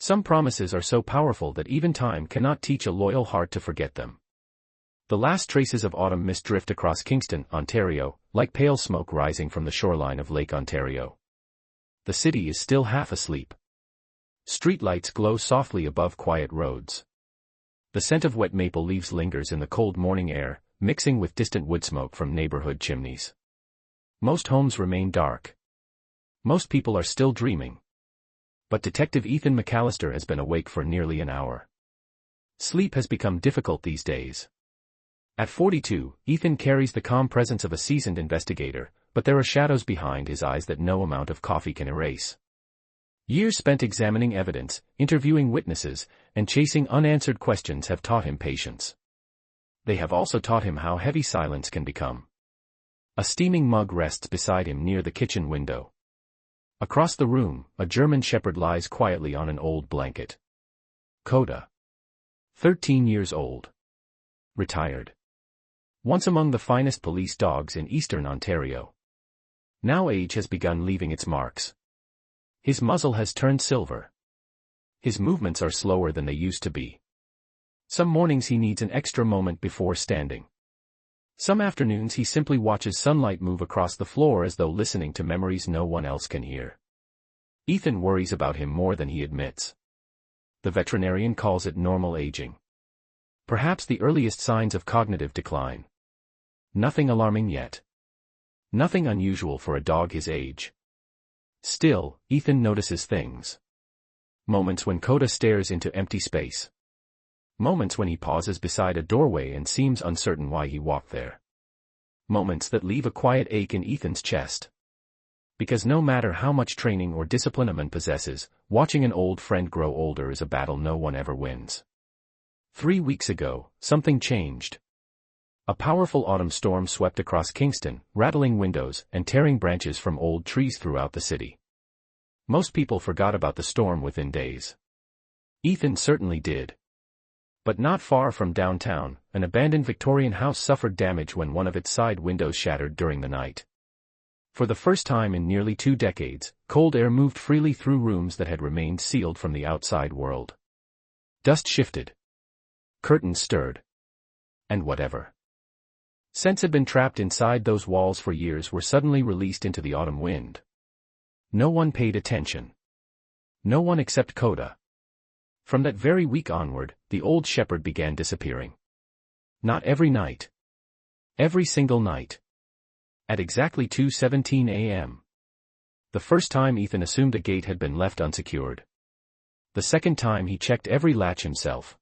Some promises are so powerful that even time cannot teach a loyal heart to forget them. The last traces of autumn mist drift across Kingston, Ontario, like pale smoke rising from the shoreline of Lake Ontario. The city is still half asleep. Streetlights glow softly above quiet roads. The scent of wet maple leaves lingers in the cold morning air, mixing with distant wood smoke from neighborhood chimneys. Most homes remain dark. Most people are still dreaming. But Detective Ethan McAllister has been awake for nearly an hour. Sleep has become difficult these days. At 42, Ethan carries the calm presence of a seasoned investigator, but there are shadows behind his eyes that no amount of coffee can erase. Years spent examining evidence, interviewing witnesses, and chasing unanswered questions have taught him patience. They have also taught him how heavy silence can become. A steaming mug rests beside him near the kitchen window. Across the room, a German shepherd lies quietly on an old blanket. Coda. 13 years old. Retired. Once among the finest police dogs in eastern Ontario. Now age has begun leaving its marks. His muzzle has turned silver. His movements are slower than they used to be. Some mornings he needs an extra moment before standing. Some afternoons he simply watches sunlight move across the floor as though listening to memories no one else can hear. Ethan worries about him more than he admits. The veterinarian calls it normal aging. Perhaps the earliest signs of cognitive decline. Nothing alarming yet. Nothing unusual for a dog his age. Still, Ethan notices things. Moments when Coda stares into empty space. Moments when he pauses beside a doorway and seems uncertain why he walked there. Moments that leave a quiet ache in Ethan's chest. Because no matter how much training or discipline a man possesses, watching an old friend grow older is a battle no one ever wins. 3 weeks ago, something changed. A powerful autumn storm swept across Kingston, rattling windows and tearing branches from old trees throughout the city. Most people forgot about the storm within days. Ethan certainly did. But not far from downtown, an abandoned Victorian house suffered damage when one of its side windows shattered during the night. For the first time in nearly 2 decades, cold air moved freely through rooms that had remained sealed from the outside world. Dust shifted. Curtains stirred. And whatever scents had been trapped inside those walls for years were suddenly released into the autumn wind. No one paid attention. No one except Coda. From that very week onward, the old shepherd began disappearing. Not every night. Every single night. At exactly 2:17 a.m. The first time Ethan assumed a gate had been left unsecured. The second time he checked every latch himself.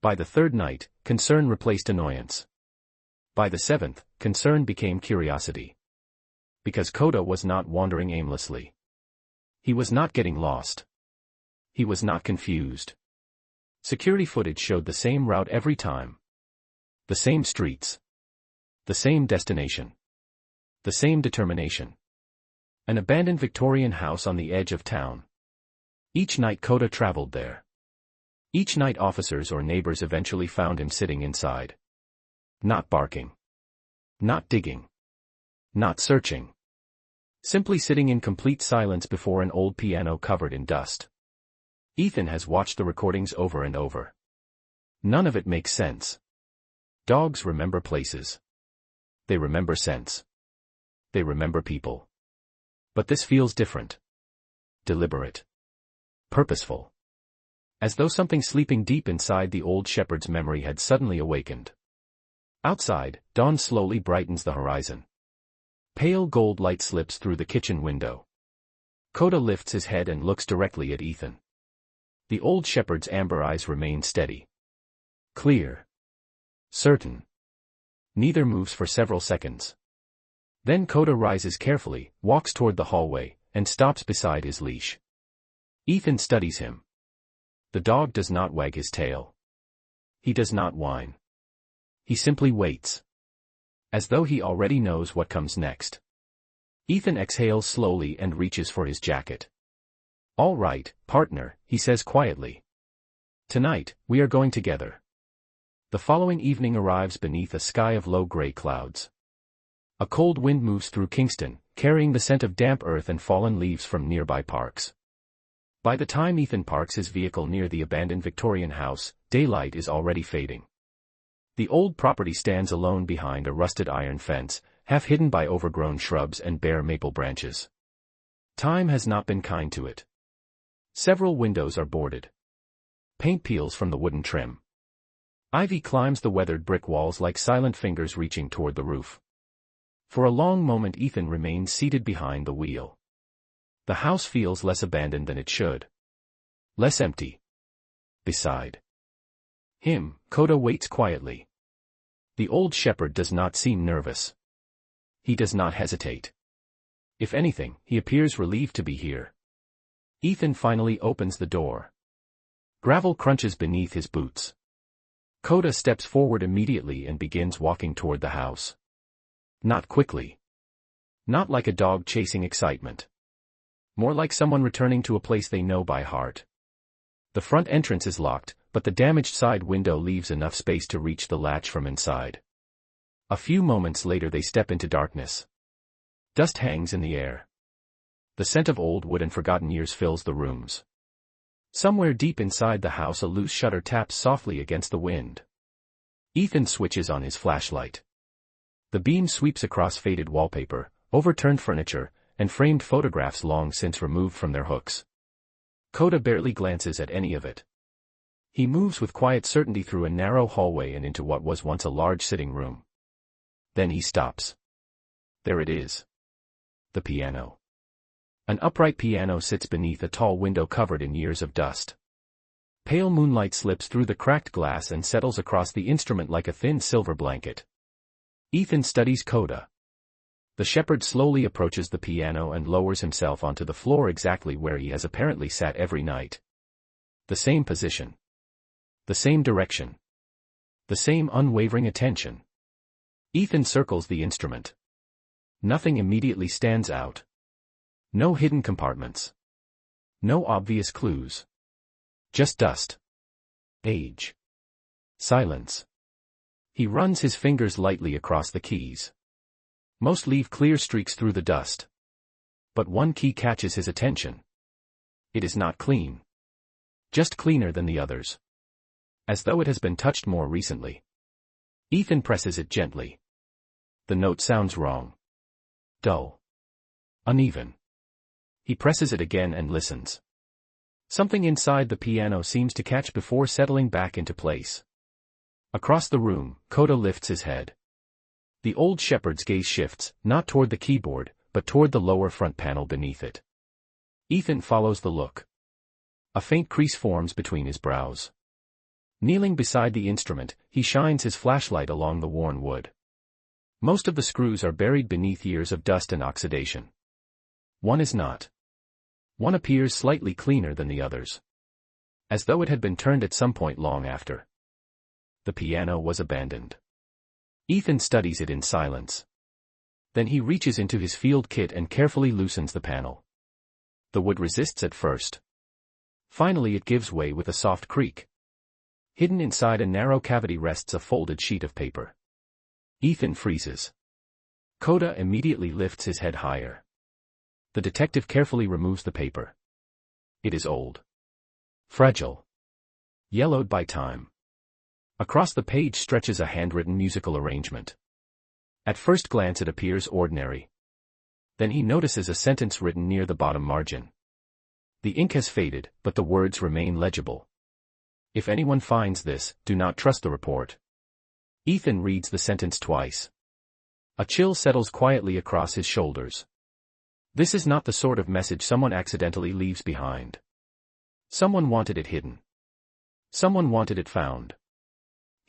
By the third night, concern replaced annoyance. By the seventh, concern became curiosity. Because Coda was not wandering aimlessly. He was not getting lost. He was not confused. Security footage showed the same route every time. The same streets. The same destination. The same determination. An abandoned Victorian house on the edge of town. Each night Coda traveled there. Each night officers or neighbors eventually found him sitting inside. Not barking. Not digging. Not searching. Simply sitting in complete silence before an old piano covered in dust. Ethan has watched the recordings over and over. None of it makes sense. Dogs remember places. They remember scents. They remember people. But this feels different. Deliberate. Purposeful. As though something sleeping deep inside the old shepherd's memory had suddenly awakened. Outside, dawn slowly brightens the horizon. Pale gold light slips through the kitchen window. Coda lifts his head and looks directly at Ethan. The old shepherd's amber eyes remain steady. Clear. Certain. Neither moves for several seconds. Then Coda rises carefully, walks toward the hallway, and stops beside his leash. Ethan studies him. The dog does not wag his tail. He does not whine. He simply waits. As though he already knows what comes next. Ethan exhales slowly and reaches for his jacket. "All right, partner," he says quietly. "Tonight, we are going together." The following evening arrives beneath a sky of low gray clouds. A cold wind moves through Kingston, carrying the scent of damp earth and fallen leaves from nearby parks. By the time Ethan parks his vehicle near the abandoned Victorian house, daylight is already fading. The old property stands alone behind a rusted iron fence, half hidden by overgrown shrubs and bare maple branches. Time has not been kind to it. Several windows are boarded. Paint peels from the wooden trim. Ivy climbs the weathered brick walls like silent fingers reaching toward the roof. For a long moment Ethan remains seated behind the wheel. The house feels less abandoned than it should. Less empty. Beside him, Coda waits quietly. The old shepherd does not seem nervous. He does not hesitate. If anything, he appears relieved to be here. Ethan finally opens the door. Gravel crunches beneath his boots. Coda steps forward immediately and begins walking toward the house. Not quickly. Not like a dog chasing excitement. More like someone returning to a place they know by heart. The front entrance is locked, but the damaged side window leaves enough space to reach the latch from inside. A few moments later they step into darkness. Dust hangs in the air. The scent of old wood and forgotten years fills the rooms. Somewhere deep inside the house a loose shutter taps softly against the wind. Ethan switches on his flashlight. The beam sweeps across faded wallpaper, overturned furniture, and framed photographs long since removed from their hooks. Coda barely glances at any of it. He moves with quiet certainty through a narrow hallway and into what was once a large sitting room. Then he stops. There it is. The piano. An upright piano sits beneath a tall window covered in years of dust. Pale moonlight slips through the cracked glass and settles across the instrument like a thin silver blanket. Ethan studies Coda. The shepherd slowly approaches the piano and lowers himself onto the floor exactly where he has apparently sat every night. The same position. The same direction. The same unwavering attention. Ethan circles the instrument. Nothing immediately stands out. No hidden compartments. No obvious clues. Just dust. Age. Silence. He runs his fingers lightly across the keys. Most leave clear streaks through the dust. But one key catches his attention. It is not clean. Just cleaner than the others. As though it has been touched more recently. Ethan presses it gently. The note sounds wrong. Dull. Uneven. He presses it again and listens. Something inside the piano seems to catch before settling back into place. Across the room, Coda lifts his head. The old shepherd's gaze shifts, not toward the keyboard, but toward the lower front panel beneath it. Ethan follows the look. A faint crease forms between his brows. Kneeling beside the instrument, he shines his flashlight along the worn wood. Most of the screws are buried beneath years of dust and oxidation. One is not. One appears slightly cleaner than the others. As though it had been turned at some point long after. The piano was abandoned. Ethan studies it in silence. Then he reaches into his field kit and carefully loosens the panel. The wood resists at first. Finally it gives way with a soft creak. Hidden inside a narrow cavity rests a folded sheet of paper. Ethan freezes. Coda immediately lifts his head higher. The detective carefully removes the paper. It is old. Fragile. Yellowed by time. Across the page stretches a handwritten musical arrangement. At first glance it appears ordinary. Then he notices a sentence written near the bottom margin. The ink has faded, but the words remain legible. If anyone finds this, do not trust the report. Ethan reads the sentence twice. A chill settles quietly across his shoulders. This is not the sort of message someone accidentally leaves behind. Someone wanted it hidden. Someone wanted it found.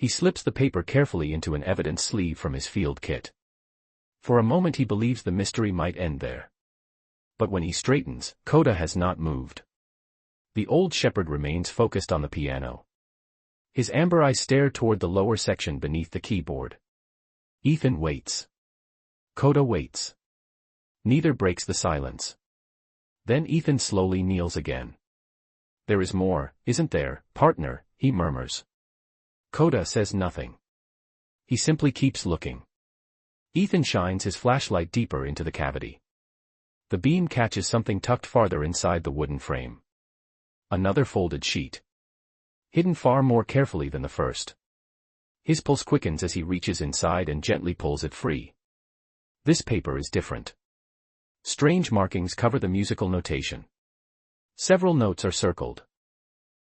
He slips the paper carefully into an evidence sleeve from his field kit. For a moment he believes the mystery might end there. But when he straightens, Coda has not moved. The old shepherd remains focused on the piano. His amber eyes stare toward the lower section beneath the keyboard. Ethan waits. Coda waits. Neither breaks the silence. Then Ethan slowly kneels again. There is more, isn't there, partner, he murmurs. Coda says nothing. He simply keeps looking. Ethan shines his flashlight deeper into the cavity. The beam catches something tucked farther inside the wooden frame. Another folded sheet. Hidden far more carefully than the first. His pulse quickens as he reaches inside and gently pulls it free. This paper is different. Strange markings cover the musical notation. Several notes are circled.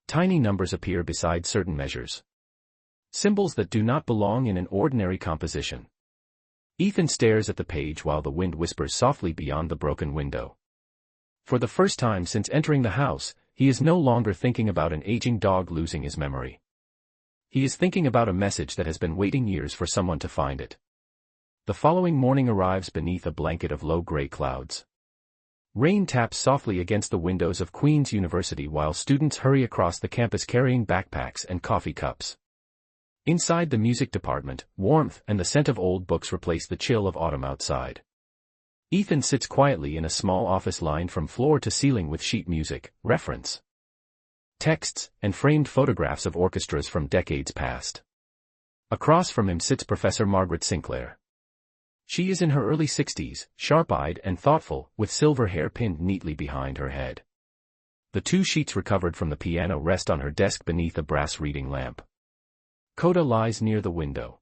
Tiny numbers appear beside certain measures. Symbols that do not belong in an ordinary composition. Ethan stares at the page while the wind whispers softly beyond the broken window. For the first time since entering the house, he is no longer thinking about an aging dog losing his memory. He is thinking about a message that has been waiting years for someone to find it. The following morning arrives beneath a blanket of low gray clouds. Rain taps softly against the windows of Queen's University while students hurry across the campus carrying backpacks and coffee cups. Inside the music department, warmth and the scent of old books replace the chill of autumn outside. Ethan sits quietly in a small office lined from floor to ceiling with sheet music, reference texts, and framed photographs of orchestras from decades past. Across from him sits Professor Margaret Sinclair. She is in her early 60s, sharp-eyed and thoughtful, with silver hair pinned neatly behind her head. The two sheets recovered from the piano rest on her desk beneath a brass reading lamp. Coda lies near the window.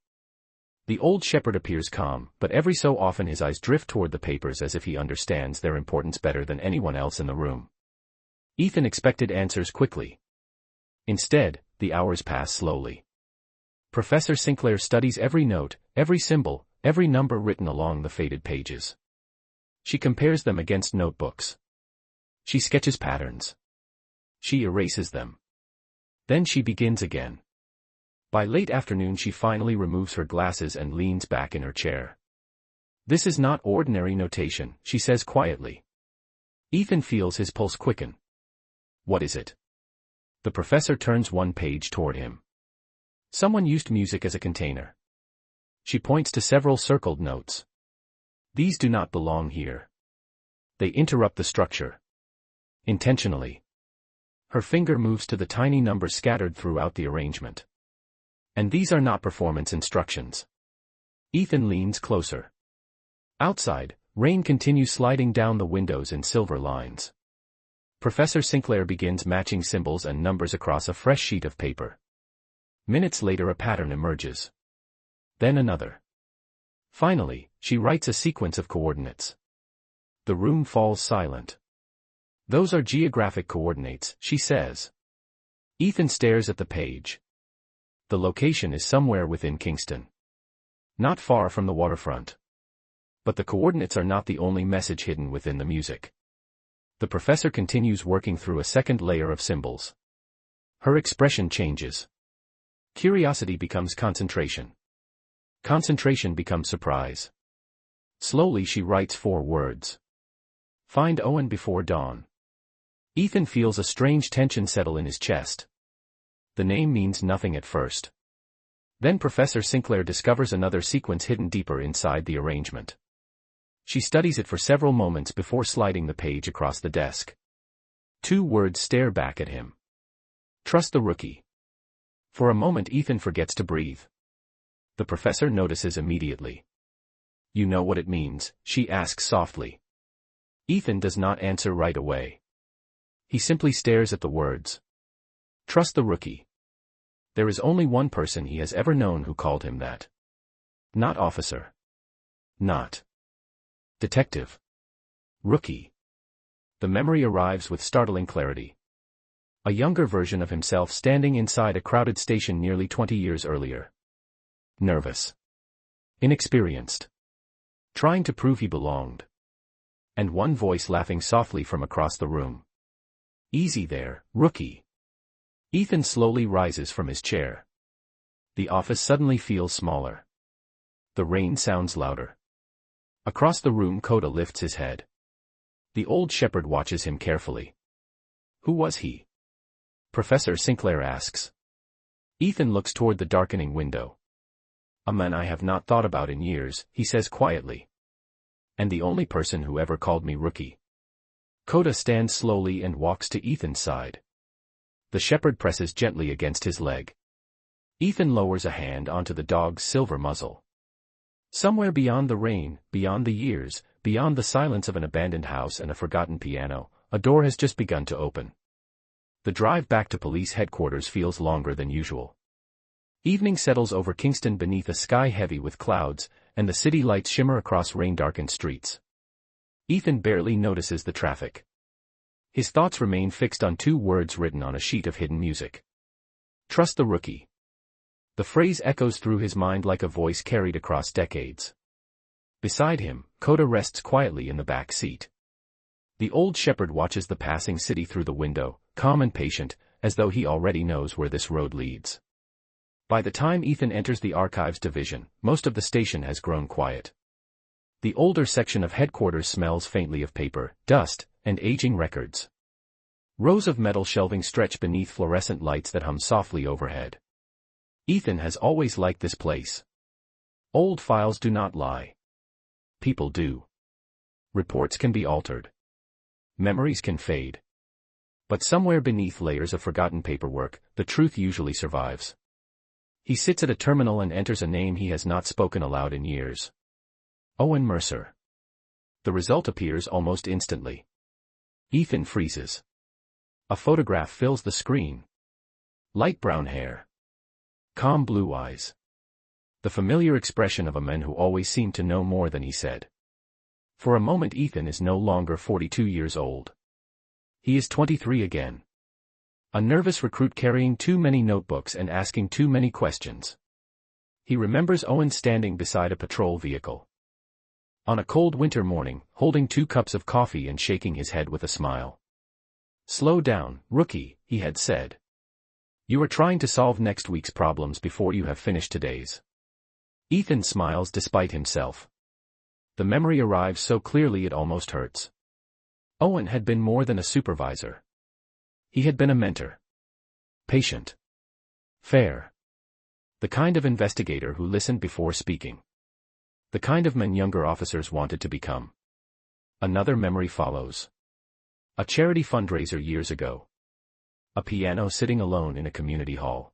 The old shepherd appears calm, but every so often his eyes drift toward the papers as if he understands their importance better than anyone else in the room. Ethan expected answers quickly. Instead, the hours pass slowly. Professor Sinclair studies every note, every symbol, every number written along the faded pages. She compares them against notebooks. She sketches patterns. She erases them. Then she begins again. By late afternoon she finally removes her glasses and leans back in her chair. This is not ordinary notation, she says quietly. Ethan feels his pulse quicken. What is it? The professor turns one page toward him. Someone used music as a container. She points to several circled notes. These do not belong here. They interrupt the structure. Intentionally. Her finger moves to the tiny numbers scattered throughout the arrangement. And these are not performance instructions. Ethan leans closer. Outside, rain continues sliding down the windows in silver lines. Professor Sinclair begins matching symbols and numbers across a fresh sheet of paper. Minutes later a pattern emerges. Then another. Finally, she writes a sequence of coordinates. The room falls silent. Those are geographic coordinates, she says. Ethan stares at the page. The location is somewhere within Kingston. Not far from the waterfront. But the coordinates are not the only message hidden within the music. The professor continues working through a second layer of symbols. Her expression changes. Curiosity becomes concentration. Concentration becomes surprise. Slowly she writes 4 words. Find Owen before dawn. Ethan feels a strange tension settle in his chest. The name means nothing at first. Then Professor Sinclair discovers another sequence hidden deeper inside the arrangement. She studies it for several moments before sliding the page across the desk. 2 words stare back at him. Trust the rookie. For a moment Ethan forgets to breathe. The professor notices immediately. You know what it means, she asks softly. Ethan does not answer right away. He simply stares at the words. Trust the rookie. There is only one person he has ever known who called him that. Not officer. Not detective. Rookie. The memory arrives with startling clarity. A younger version of himself standing inside a crowded station nearly 20 years earlier. Nervous. Inexperienced. Trying to prove he belonged. And one voice laughing softly from across the room. Easy there, rookie. Ethan slowly rises from his chair. The office suddenly feels smaller. The rain sounds louder. Across the room Coda lifts his head. The old shepherd watches him carefully. Who was he? Professor Sinclair asks. Ethan looks toward the darkening window. A man I have not thought about in years, he says quietly. And the only person who ever called me rookie. Coda stands slowly and walks to Ethan's side. The shepherd presses gently against his leg. Ethan lowers a hand onto the dog's silver muzzle. Somewhere beyond the rain, beyond the years, beyond the silence of an abandoned house and a forgotten piano, a door has just begun to open. The drive back to police headquarters feels longer than usual. Evening settles over Kingston beneath a sky heavy with clouds, and the city lights shimmer across rain-darkened streets. Ethan barely notices the traffic. His thoughts remain fixed on two words written on a sheet of hidden music. Trust the rookie. The phrase echoes through his mind like a voice carried across decades. Beside him, Coda rests quietly in the back seat. The old shepherd watches the passing city through the window, calm and patient, as though he already knows where this road leads. By the time Ethan enters the archives division, most of the station has grown quiet. The older section of headquarters smells faintly of paper, dust, and aging records. Rows of metal shelving stretch beneath fluorescent lights that hum softly overhead. Ethan has always liked this place. Old files do not lie. People do. Reports can be altered. Memories can fade. But somewhere beneath layers of forgotten paperwork, the truth usually survives. He sits at a terminal and enters a name he has not spoken aloud in years. Owen Mercer. The result appears almost instantly. Ethan freezes. A photograph fills the screen. Light brown hair. Calm blue eyes. The familiar expression of a man who always seemed to know more than he said. For a moment Ethan is no longer 42 years old. He is 23 again. A nervous recruit carrying too many notebooks and asking too many questions. He remembers Owen standing beside a patrol vehicle. On a cold winter morning, holding 2 cups of coffee and shaking his head with a smile. Slow down, rookie, he had said. You are trying to solve next week's problems before you have finished today's. Ethan smiles despite himself. The memory arrives so clearly it almost hurts. Owen had been more than a supervisor. He had been a mentor. Patient. Fair. The kind of investigator who listened before speaking. The kind of man younger officers wanted to become. Another memory follows. A charity fundraiser years ago. A piano sitting alone in a community hall.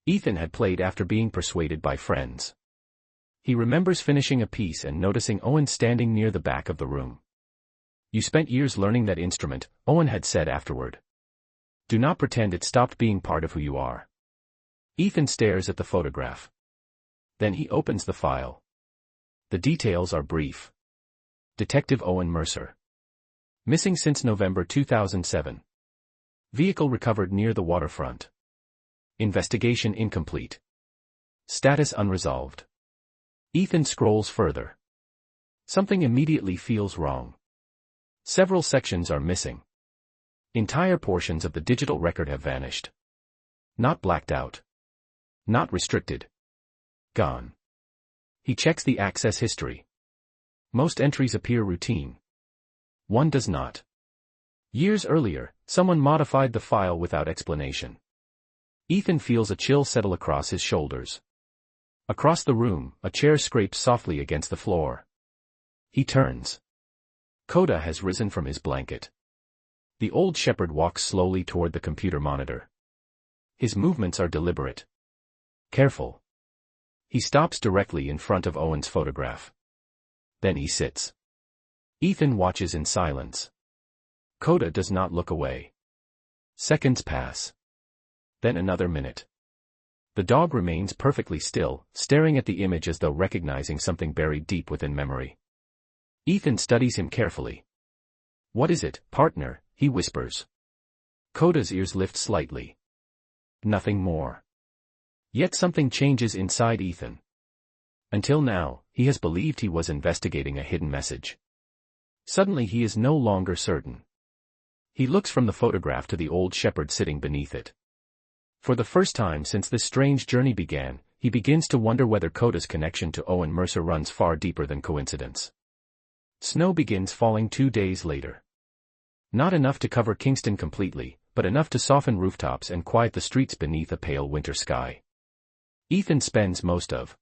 Ethan had played after being persuaded by friends. He remembers finishing a piece and noticing Owen standing near the back of the room. You spent years learning that instrument, Owen had said afterward. Do not pretend it stopped being part of who you are. Ethan stares at the photograph. Then he opens the file. The details are brief. Detective Owen Mercer. Missing since November 2007. Vehicle recovered near the waterfront. Investigation incomplete. Status unresolved. Ethan scrolls further. Something immediately feels wrong. Several sections are missing. Entire portions of the digital record have vanished. Not blacked out. Not restricted. Gone. He checks the access history. Most entries appear routine. One does not. Years earlier, someone modified the file without explanation. Ethan feels a chill settle across his shoulders. Across the room, a chair scrapes softly against the floor. He turns. Coda has risen from his blanket. The old shepherd walks slowly toward the computer monitor. His movements are deliberate. Careful. He stops directly in front of Owen's photograph. Then he sits. Ethan watches in silence. Coda does not look away. Seconds pass. Then another minute. The dog remains perfectly still, staring at the image as though recognizing something buried deep within memory. Ethan studies him carefully. What is it, partner? He whispers. Coda's ears lift slightly. Nothing more. Yet something changes inside Ethan. Until now, he has believed he was investigating a hidden message. Suddenly he is no longer certain. He looks from the photograph to the old shepherd sitting beneath it. For the first time since this strange journey began, he begins to wonder whether Coda's connection to Owen Mercer runs far deeper than coincidence. Snow begins falling 2 days later. Not enough to cover Kingston completely, but enough to soften rooftops and quiet the streets beneath a pale winter sky. Ethan spends most of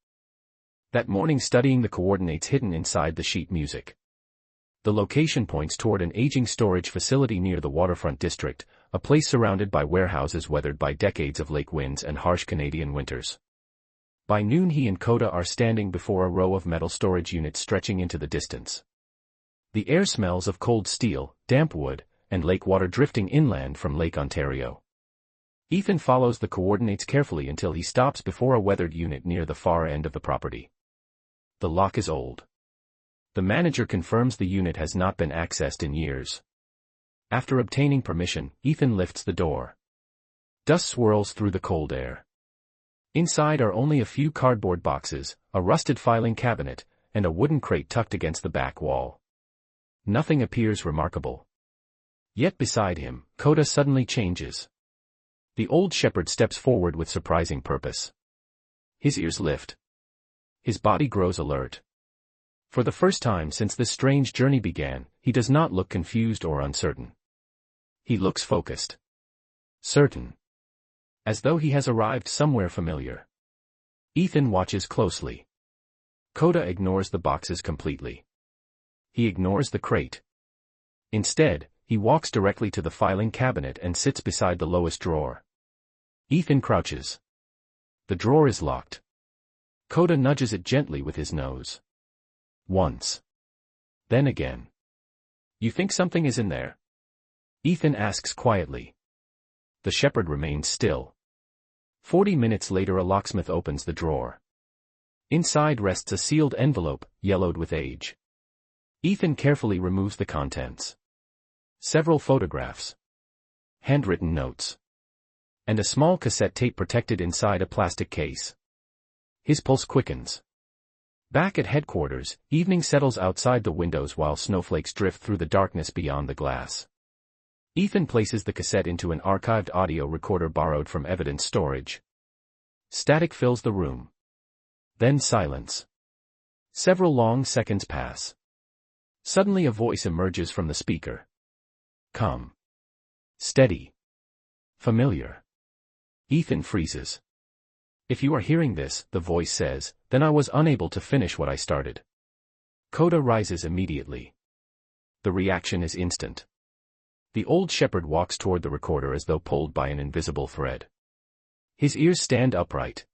that morning studying the coordinates hidden inside the sheet music. The location points toward an aging storage facility near the waterfront district, a place surrounded by warehouses weathered by decades of lake winds and harsh Canadian winters. By noon he and Coda are standing before a row of metal storage units stretching into the distance. The air smells of cold steel, damp wood, and lake water drifting inland from Lake Ontario. Ethan follows the coordinates carefully until he stops before a weathered unit near the far end of the property. The lock is old. The manager confirms the unit has not been accessed in years. After obtaining permission, Ethan lifts the door. Dust swirls through the cold air. Inside are only a few cardboard boxes, a rusted filing cabinet, and a wooden crate tucked against the back wall. Nothing appears remarkable. Yet beside him, Coda suddenly changes. The old shepherd steps forward with surprising purpose. His ears lift. His body grows alert. For the first time since this strange journey began, he does not look confused or uncertain. He looks focused. Certain. As though he has arrived somewhere familiar. Ethan watches closely. Coda ignores the boxes completely. He ignores the crate. Instead, he walks directly to the filing cabinet and sits beside the lowest drawer. Ethan crouches. The drawer is locked. Coda nudges it gently with his nose. Once. Then again. You think something is in there? Ethan asks quietly. The shepherd remains still. 40 minutes later a locksmith opens the drawer. Inside rests a sealed envelope, yellowed with age. Ethan carefully removes the contents. Several photographs. Handwritten notes. And a small cassette tape protected inside a plastic case. His pulse quickens. Back at headquarters, evening settles outside the windows while snowflakes drift through the darkness beyond the glass. Ethan places the cassette into an archived audio recorder borrowed from evidence storage. Static fills the room. Then silence. Several long seconds pass. Suddenly a voice emerges from the speaker. Calm. Steady. Familiar. Ethan freezes. If you are hearing this, the voice says, then I was unable to finish what I started. Coda rises immediately. The reaction is instant. The old shepherd walks toward the recorder as though pulled by an invisible thread. His ears stand upright.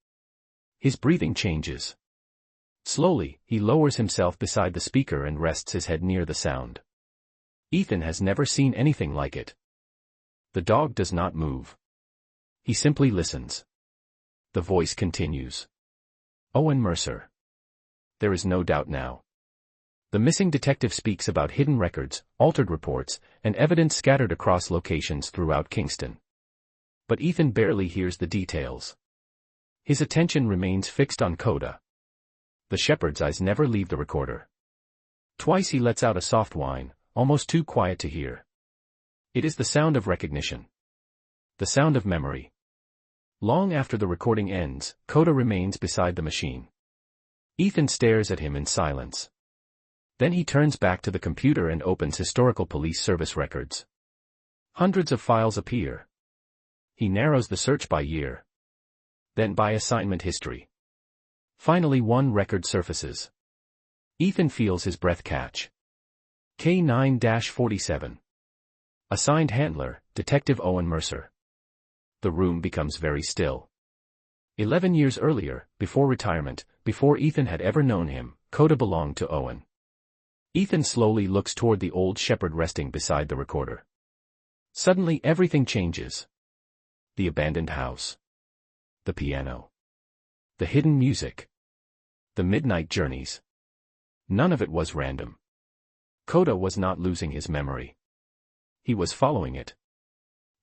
His breathing changes. Slowly, he lowers himself beside the speaker and rests his head near the sound. Ethan has never seen anything like it. The dog does not move. He simply listens. The voice continues. Owen Mercer. There is no doubt now. The missing detective speaks about hidden records, altered reports, and evidence scattered across locations throughout Kingston. But Ethan barely hears the details. His attention remains fixed on Coda. The shepherd's eyes never leave the recorder. Twice he lets out a soft whine, almost too quiet to hear. It is the sound of recognition. The sound of memory. Long after the recording ends, Coda remains beside the machine. Ethan stares at him in silence. Then he turns back to the computer and opens historical police service records. Hundreds of files appear. He narrows the search by year. Then by assignment history. Finally one record surfaces. Ethan feels his breath catch. K9-47. Assigned handler, Detective Owen Mercer. The room becomes very still. 11 years earlier, before retirement, before Ethan had ever known him, Coda belonged to Owen. Ethan slowly looks toward the old shepherd resting beside the recorder. Suddenly everything changes. The abandoned house. The piano. The hidden music. The midnight journeys. None of it was random. Coda was not losing his memory. He was following it.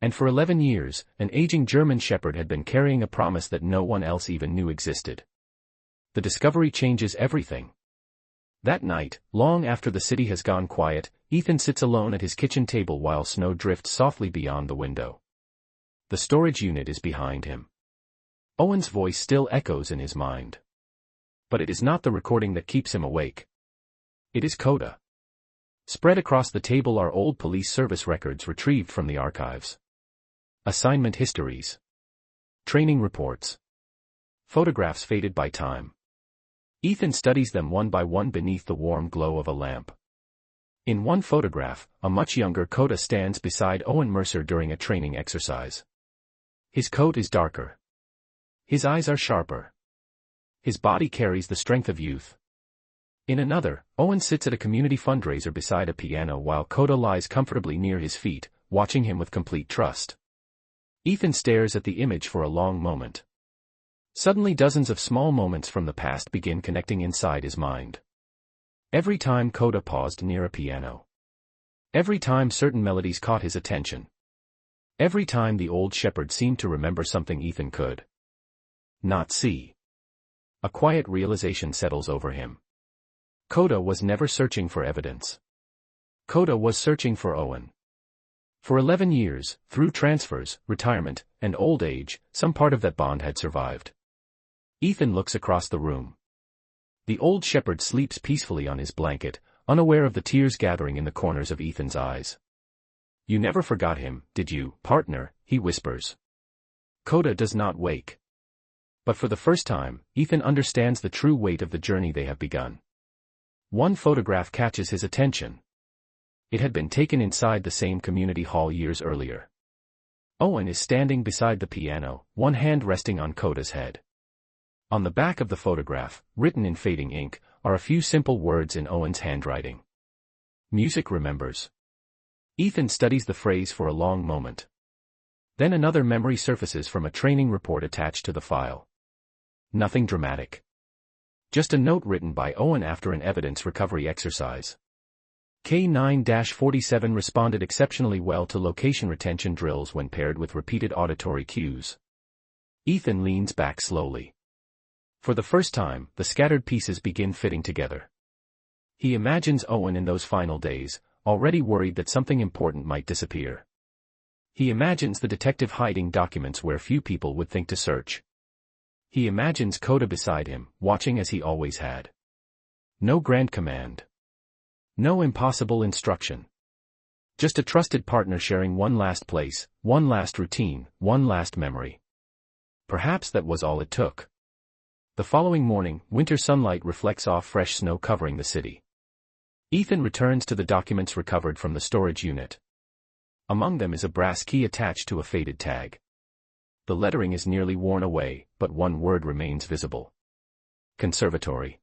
And for 11 years, an aging German shepherd had been carrying a promise that no one else even knew existed. The discovery changes everything. That night, long after the city has gone quiet, Ethan sits alone at his kitchen table while snow drifts softly beyond the window. The storage unit is behind him. Owen's voice still echoes in his mind. But it is not the recording that keeps him awake. It is Coda. Spread across the table are old police service records retrieved from the archives. Assignment histories. Training reports. Photographs faded by time. Ethan studies them one by one beneath the warm glow of a lamp. In one photograph, a much younger Coda stands beside Owen Mercer during a training exercise. His coat is darker. His eyes are sharper. His body carries the strength of youth. In another, Owen sits at a community fundraiser beside a piano while Coda lies comfortably near his feet, watching him with complete trust. Ethan stares at the image for a long moment. Suddenly dozens of small moments from the past begin connecting inside his mind. Every time Coda paused near a piano. Every time certain melodies caught his attention. Every time the old shepherd seemed to remember something Ethan could not see. A quiet realization settles over him. Coda was never searching for evidence. Coda was searching for Owen. For 11 years, through transfers, retirement, and old age, some part of that bond had survived. Ethan looks across the room. The old shepherd sleeps peacefully on his blanket, unaware of the tears gathering in the corners of Ethan's eyes. "You never forgot him, did you, partner?" he whispers. Coda does not wake. But for the first time, Ethan understands the true weight of the journey they have begun. One photograph catches his attention. It had been taken inside the same community hall years earlier. Owen is standing beside the piano, one hand resting on Coda's head. On the back of the photograph, written in fading ink, are a few simple words in Owen's handwriting. "Music remembers." Ethan studies the phrase for a long moment. Then another memory surfaces from a training report attached to the file. Nothing dramatic. Just a note written by Owen after an evidence recovery exercise. K9-47 responded exceptionally well to location retention drills when paired with repeated auditory cues. Ethan leans back slowly. For the first time, the scattered pieces begin fitting together. He imagines Owen in those final days, already worried that something important might disappear. He imagines the detective hiding documents where few people would think to search. He imagines Coda beside him, watching as he always had. No grand command. No impossible instruction. Just a trusted partner sharing one last place, one last routine, one last memory. Perhaps that was all it took. The following morning, winter sunlight reflects off fresh snow covering the city. Ethan returns to the documents recovered from the storage unit. Among them is a brass key attached to a faded tag. The lettering is nearly worn away, but one word remains visible. Conservatory.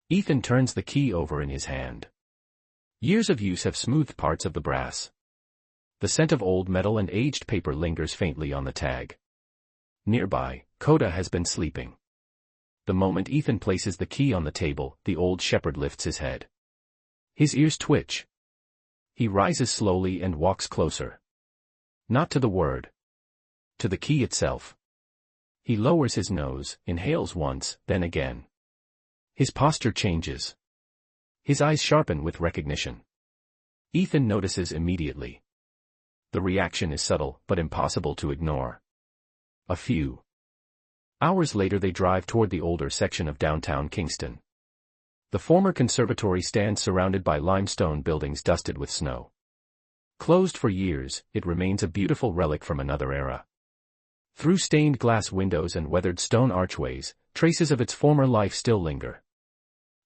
Ethan turns the key over in his hand. Years of use have smoothed parts of the brass. The scent of old metal and aged paper lingers faintly on the tag. Nearby, Coda has been sleeping. The moment Ethan places the key on the table, the old shepherd lifts his head. His ears twitch. He rises slowly and walks closer. Not to the word. To the key itself. He lowers his nose, inhales once, then again. His posture changes. His eyes sharpen with recognition. Ethan notices immediately. The reaction is subtle, but impossible to ignore. A few hours later they drive toward the older section of downtown Kingston. The former conservatory stands surrounded by limestone buildings dusted with snow. Closed for years, it remains a beautiful relic from another era. Through stained glass windows and weathered stone archways, traces of its former life still linger.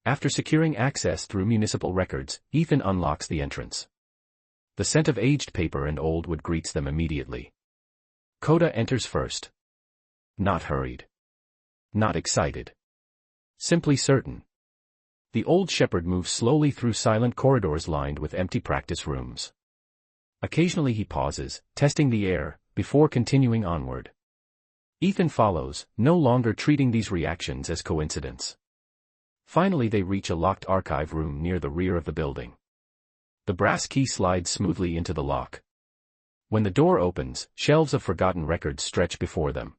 After securing access through municipal records, Ethan unlocks the entrance. The scent of aged paper and old wood greets them immediately. Coda enters first. Not hurried. Not excited. Simply certain. The old shepherd moves slowly through silent corridors lined with empty practice rooms. Occasionally he pauses, testing the air, before continuing onward. Ethan follows, no longer treating these reactions as coincidence. Finally they reach a locked archive room near the rear of the building. The brass key slides smoothly into the lock. When the door opens, shelves of forgotten records stretch before them.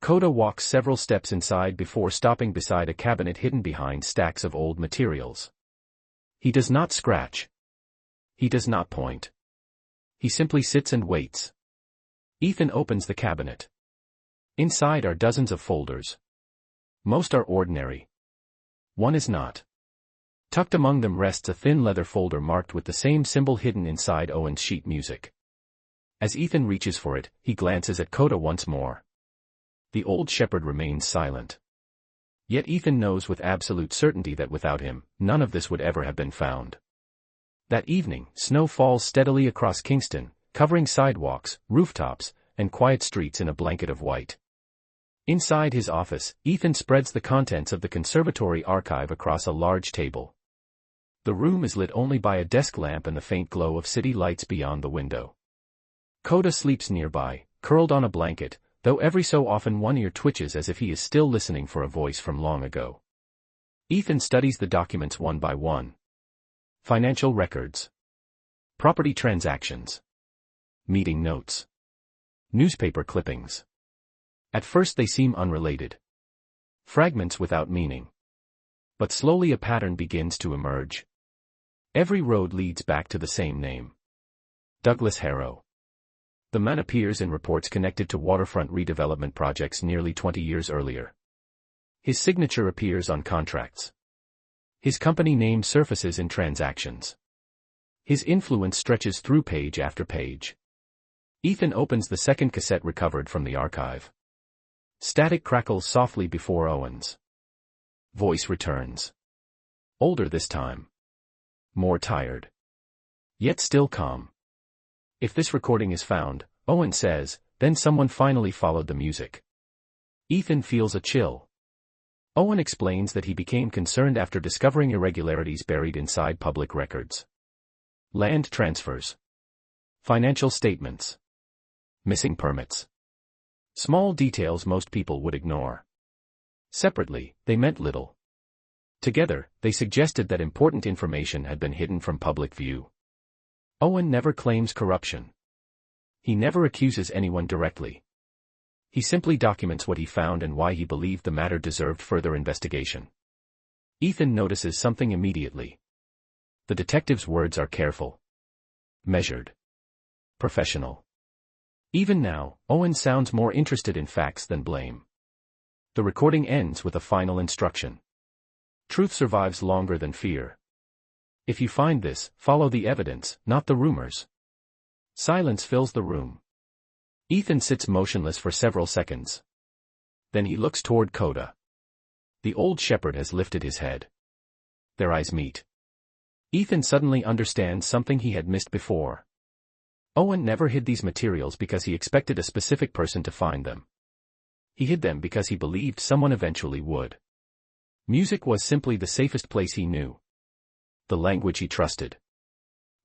Coda walks several steps inside before stopping beside a cabinet hidden behind stacks of old materials. He does not scratch. He does not point. He simply sits and waits. Ethan opens the cabinet. Inside are dozens of folders. Most are ordinary. One is not. Tucked among them rests a thin leather folder marked with the same symbol hidden inside Owen's sheet music. As Ethan reaches for it, he glances at Coda once more. The old shepherd remains silent. Yet Ethan knows with absolute certainty that without him, none of this would ever have been found. That evening, snow falls steadily across Kingston, covering sidewalks, rooftops, and quiet streets in a blanket of white. Inside his office, Ethan spreads the contents of the conservatory archive across a large table. The room is lit only by a desk lamp and the faint glow of city lights beyond the window. Coda sleeps nearby, curled on a blanket, though every so often one ear twitches as if he is still listening for a voice from long ago. Ethan studies the documents one by one. Financial records. Property transactions. Meeting notes. Newspaper clippings. At first they seem unrelated. Fragments without meaning. But slowly a pattern begins to emerge. Every road leads back to the same name. Douglas Harrow. The man appears in reports connected to waterfront redevelopment projects nearly 20 years earlier. His signature appears on contracts. His company name surfaces in transactions. His influence stretches through page after page. Ethan opens the second cassette recovered from the archive. Static crackles softly before Owen's voice returns. Older this time. More tired. Yet still calm. If this recording is found, Owen says, then someone finally followed the music. Ethan feels a chill. Owen explains that he became concerned after discovering irregularities buried inside public records. Land transfers. Financial statements. Missing permits. Small details most people would ignore. Separately, they meant little. Together, they suggested that important information had been hidden from public view. Owen never claims corruption. He never accuses anyone directly. He simply documents what he found and why he believed the matter deserved further investigation. Ethan notices something immediately. The detective's words are careful. Measured. Professional. Even now, Owen sounds more interested in facts than blame. The recording ends with a final instruction. Truth survives longer than fear. If you find this, follow the evidence, not the rumors. Silence fills the room. Ethan sits motionless for several seconds. Then he looks toward Coda. The old shepherd has lifted his head. Their eyes meet. Ethan suddenly understands something he had missed before. Owen never hid these materials because he expected a specific person to find them. He hid them because he believed someone eventually would. Music was simply the safest place he knew. The language he trusted.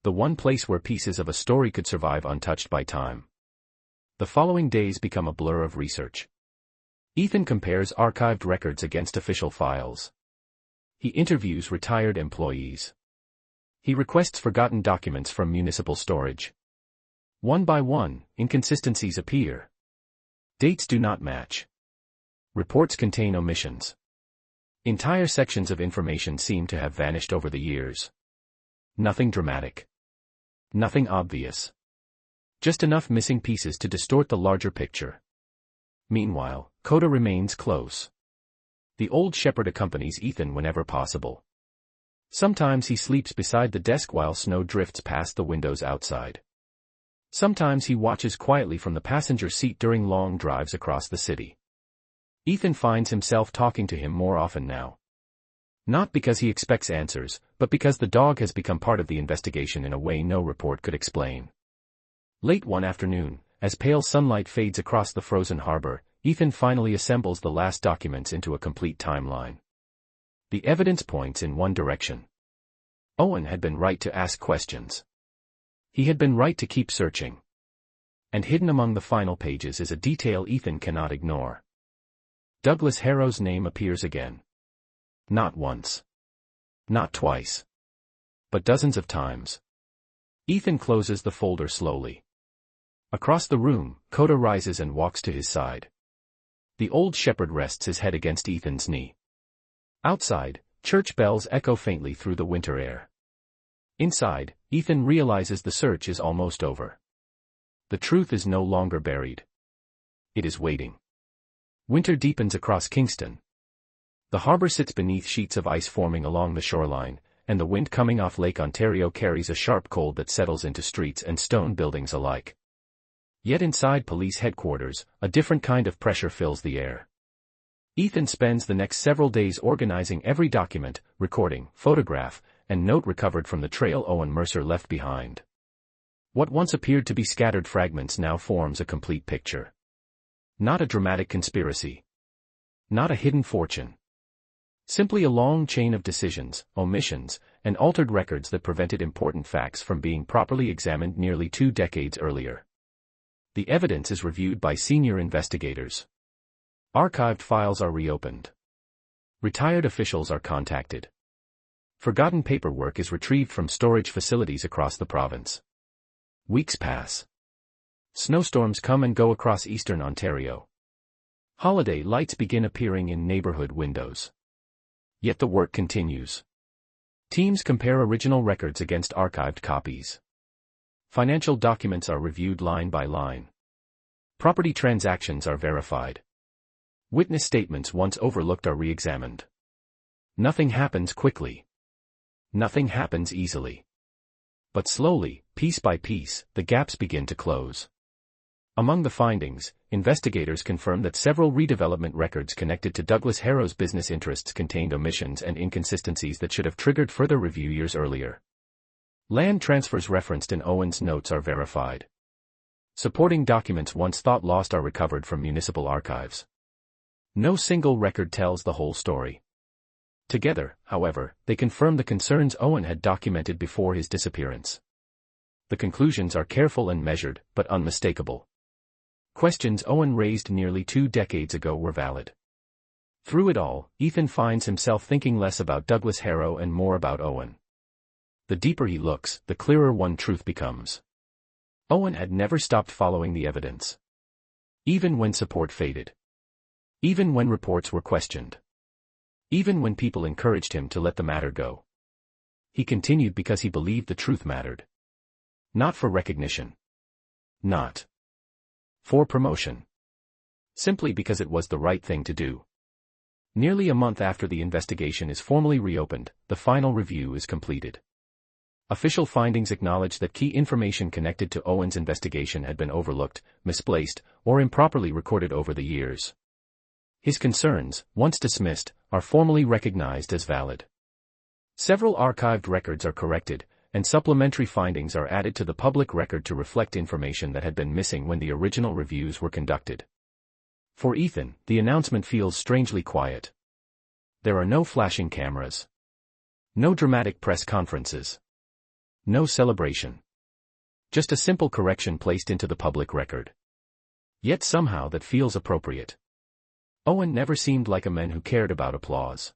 The one place where pieces of a story could survive untouched by time. The following days become a blur of research. Ethan compares archived records against official files. He interviews retired employees. He requests forgotten documents from municipal storage. One by one, inconsistencies appear. Dates do not match. Reports contain omissions. Entire sections of information seem to have vanished over the years. Nothing dramatic. Nothing obvious. Just enough missing pieces to distort the larger picture. Meanwhile, Coda remains close. The old shepherd accompanies Ethan whenever possible. Sometimes he sleeps beside the desk while snow drifts past the windows outside. Sometimes he watches quietly from the passenger seat during long drives across the city. Ethan finds himself talking to him more often now. Not because he expects answers, but because the dog has become part of the investigation in a way no report could explain. Late one afternoon, as pale sunlight fades across the frozen harbor, Ethan finally assembles the last documents into a complete timeline. The evidence points in one direction. Owen had been right to ask questions. He had been right to keep searching. And hidden among the final pages is a detail Ethan cannot ignore. Douglas Harrow's name appears again. Not once. Not twice. But dozens of times. Ethan closes the folder slowly. Across the room, Coda rises and walks to his side. The old shepherd rests his head against Ethan's knee. Outside, church bells echo faintly through the winter air. Inside, Ethan realizes the search is almost over. The truth is no longer buried. It is waiting. Winter deepens across Kingston. The harbor sits beneath sheets of ice forming along the shoreline, and the wind coming off Lake Ontario carries a sharp cold that settles into streets and stone buildings alike. Yet inside police headquarters, a different kind of pressure fills the air. Ethan spends the next several days organizing every document, recording, photograph, and note recovered from the trail Owen Mercer left behind. What once appeared to be scattered fragments now forms a complete picture. Not a dramatic conspiracy, Not a hidden fortune. Simply a long chain of decisions, omissions, and altered records that prevented important facts from being properly examined nearly 2 decades earlier. The evidence is reviewed by senior investigators. Archived files are reopened. Retired officials are contacted. Forgotten paperwork is retrieved from storage facilities across the province. Weeks pass. Snowstorms come and go across eastern Ontario. Holiday lights begin appearing in neighborhood windows. Yet the work continues. Teams compare original records against archived copies. Financial documents are reviewed line by line. Property transactions are verified. Witness statements once overlooked are re-examined. Nothing happens quickly. Nothing happens easily. But slowly, piece by piece, the gaps begin to close. Among the findings, investigators confirm that several redevelopment records connected to Douglas Harrow's business interests contained omissions and inconsistencies that should have triggered further review years earlier. Land transfers referenced in Owen's notes are verified. Supporting documents once thought lost are recovered from municipal archives. No single record tells the whole story. Together, however, they confirm the concerns Owen had documented before his disappearance. The conclusions are careful and measured, but unmistakable. Questions Owen raised nearly 2 decades ago were valid. Through it all, Ethan finds himself thinking less about Douglas Harrow and more about Owen. The deeper he looks, the clearer one truth becomes. Owen had never stopped following the evidence. Even when support faded. Even when reports were questioned. Even when people encouraged him to let the matter go. He continued because he believed the truth mattered. Not for recognition. Not for promotion. Simply because it was the right thing to do. Nearly a month after the investigation is formally reopened, the final review is completed. Official findings acknowledge that key information connected to Owen's investigation had been overlooked, misplaced, or improperly recorded over the years. His concerns, once dismissed, are formally recognized as valid. Several archived records are corrected, and supplementary findings are added to the public record to reflect information that had been missing when the original reviews were conducted. For Ethan, the announcement feels strangely quiet. There are no flashing cameras. No dramatic press conferences. No celebration. Just a simple correction placed into the public record. Yet somehow that feels appropriate. Owen never seemed like a man who cared about applause.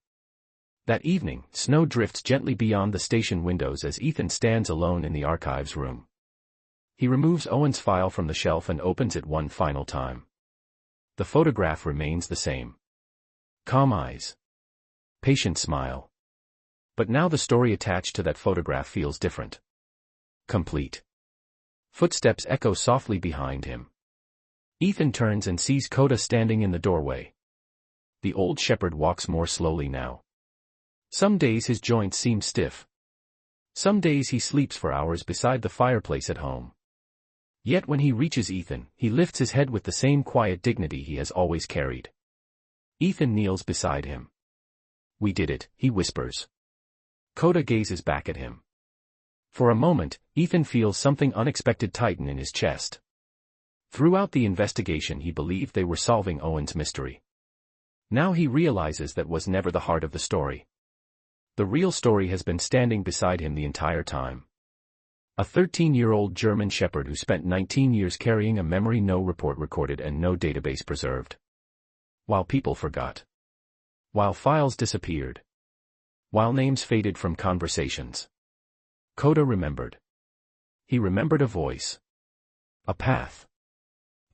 That evening, snow drifts gently beyond the station windows as Ethan stands alone in the archives room. He removes Owen's file from the shelf and opens it one final time. The photograph remains the same. Calm eyes. Patient smile. But now the story attached to that photograph feels different. Complete. Footsteps echo softly behind him. Ethan turns and sees Coda standing in the doorway. The old shepherd walks more slowly now. Some days his joints seem stiff. Some days he sleeps for hours beside the fireplace at home. Yet when he reaches Ethan, he lifts his head with the same quiet dignity he has always carried. Ethan kneels beside him. "We did it," he whispers. Coda gazes back at him. For a moment, Ethan feels something unexpected tighten in his chest. Throughout the investigation he believed they were solving Owen's mystery. Now he realizes that was never the heart of the story. The real story has been standing beside him the entire time. A 13-year-old German shepherd who spent 19 years carrying a memory no report recorded and no database preserved. While people forgot. While files disappeared. While names faded from conversations. Coda remembered. He remembered a voice. A path.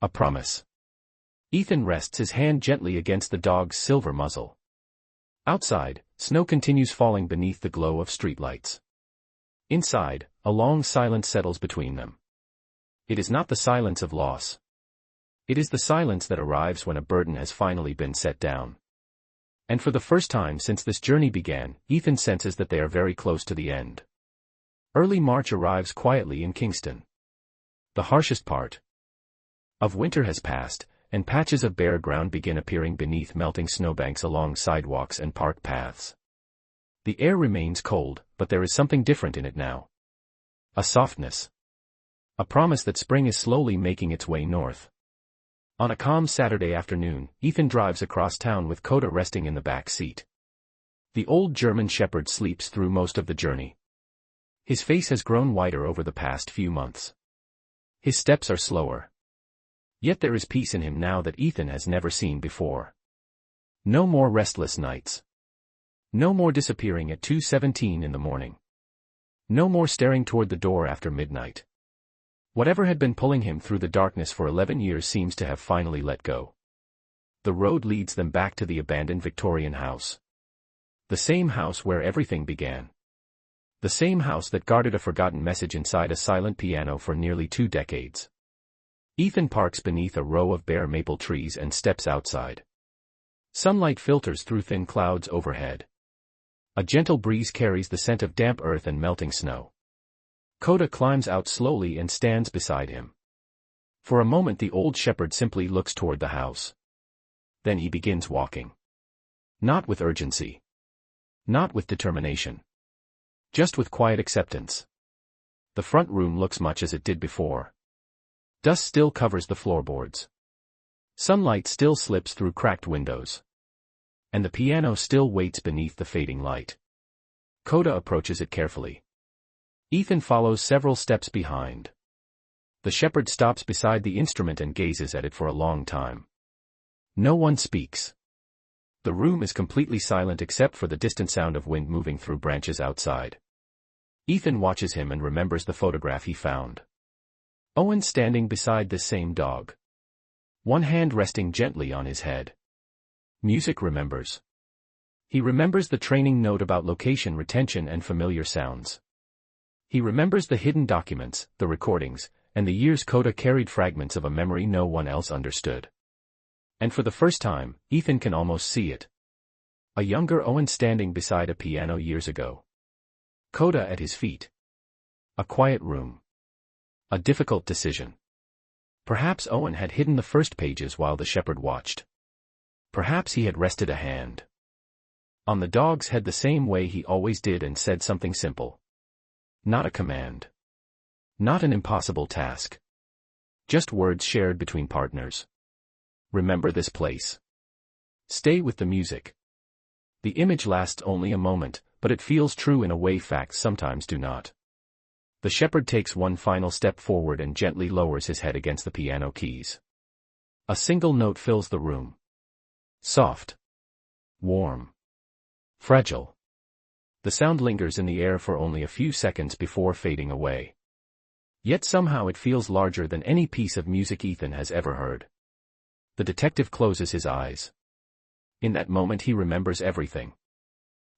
A promise. Ethan rests his hand gently against the dog's silver muzzle. Outside, snow continues falling beneath the glow of streetlights. Inside, a long silence settles between them. It is not the silence of loss. It is the silence that arrives when a burden has finally been set down. And for the first time since this journey began, Ethan senses that they are very close to the end. Early March arrives quietly in Kingston. The harshest part of winter has passed, and patches of bare ground begin appearing beneath melting snowbanks along sidewalks and park paths. The air remains cold, but there is something different in it now. A softness. A promise that spring is slowly making its way north. On a calm Saturday afternoon, Ethan drives across town with Coda resting in the back seat. The old German shepherd sleeps through most of the journey. His face has grown whiter over the past few months. His steps are slower. Yet there is peace in him now that Ethan has never seen before. No more restless nights. No more disappearing at 2:17 in the morning. No more staring toward the door after midnight. Whatever had been pulling him through the darkness for 11 years seems to have finally let go. The road leads them back to the abandoned Victorian house. The same house where everything began. The same house that guarded a forgotten message inside a silent piano for nearly 2 decades. Ethan parks beneath a row of bare maple trees and steps outside. Sunlight filters through thin clouds overhead. A gentle breeze carries the scent of damp earth and melting snow. Coda climbs out slowly and stands beside him. For a moment the old shepherd simply looks toward the house. Then he begins walking. Not with urgency. Not with determination. Just with quiet acceptance. The front room looks much as it did before. Dust still covers the floorboards. Sunlight still slips through cracked windows. And the piano still waits beneath the fading light. Coda approaches it carefully. Ethan follows several steps behind. The shepherd stops beside the instrument and gazes at it for a long time. No one speaks. The room is completely silent except for the distant sound of wind moving through branches outside. Ethan watches him and remembers the photograph he found. Owen standing beside this same dog. One hand resting gently on his head. Music remembers. He remembers the training note about location retention and familiar sounds. He remembers the hidden documents, the recordings, and the years Coda carried fragments of a memory no one else understood. And for the first time, Ethan can almost see it. A younger Owen standing beside a piano years ago. Coda at his feet. A quiet room. A difficult decision. Perhaps Owen had hidden the first pages while the shepherd watched. Perhaps he had rested a hand on the dog's head the same way he always did and said something simple. Not a command. Not an impossible task. Just words shared between partners. Remember this place. Stay with the music. The image lasts only a moment, but it feels true in a way facts sometimes do not. The shepherd takes one final step forward and gently lowers his head against the piano keys. A single note fills the room. Soft. Warm. Fragile. The sound lingers in the air for only a few seconds before fading away. Yet somehow it feels larger than any piece of music Ethan has ever heard. The detective closes his eyes. In that moment he remembers everything.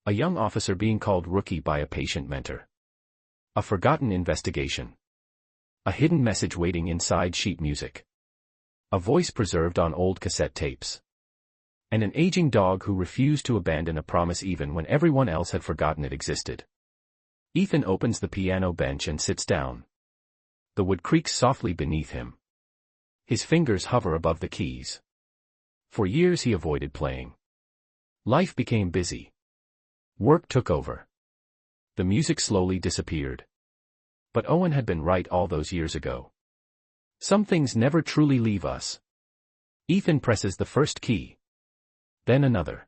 A young officer being called rookie by a patient mentor. A forgotten investigation. A hidden message waiting inside sheet music. A voice preserved on old cassette tapes. And an aging dog who refused to abandon a promise even when everyone else had forgotten it existed. Ethan opens the piano bench and sits down. The wood creaks softly beneath him. His fingers hover above the keys. For years he avoided playing. Life became busy. Work took over. The music slowly disappeared. But Owen had been right all those years ago. Some things never truly leave us. Ethan presses the first key. Then another.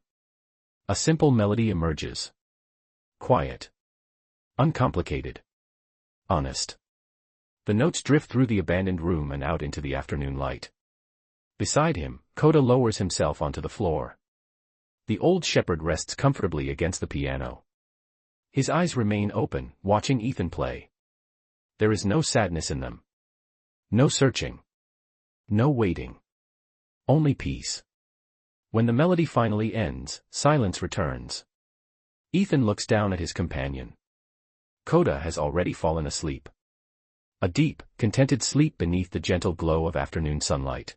A simple melody emerges. Quiet. Uncomplicated. Honest. The notes drift through the abandoned room and out into the afternoon light. Beside him, Coda lowers himself onto the floor. The old shepherd rests comfortably against the piano. His eyes remain open, watching Ethan play. There is no sadness in them. No searching. No waiting. Only peace. When the melody finally ends, silence returns. Ethan looks down at his companion. Coda has already fallen asleep. A deep, contented sleep beneath the gentle glow of afternoon sunlight.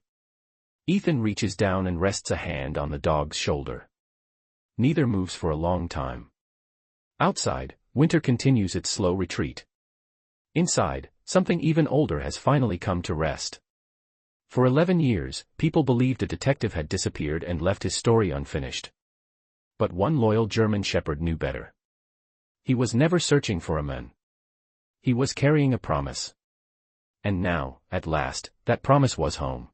Ethan reaches down and rests a hand on the dog's shoulder. Neither moves for a long time. Outside, winter continues its slow retreat. Inside, something even older has finally come to rest. For 11 years, people believed a detective had disappeared and left his story unfinished. But one loyal German shepherd knew better. He was never searching for a man. He was carrying a promise. And now, at last, that promise was home.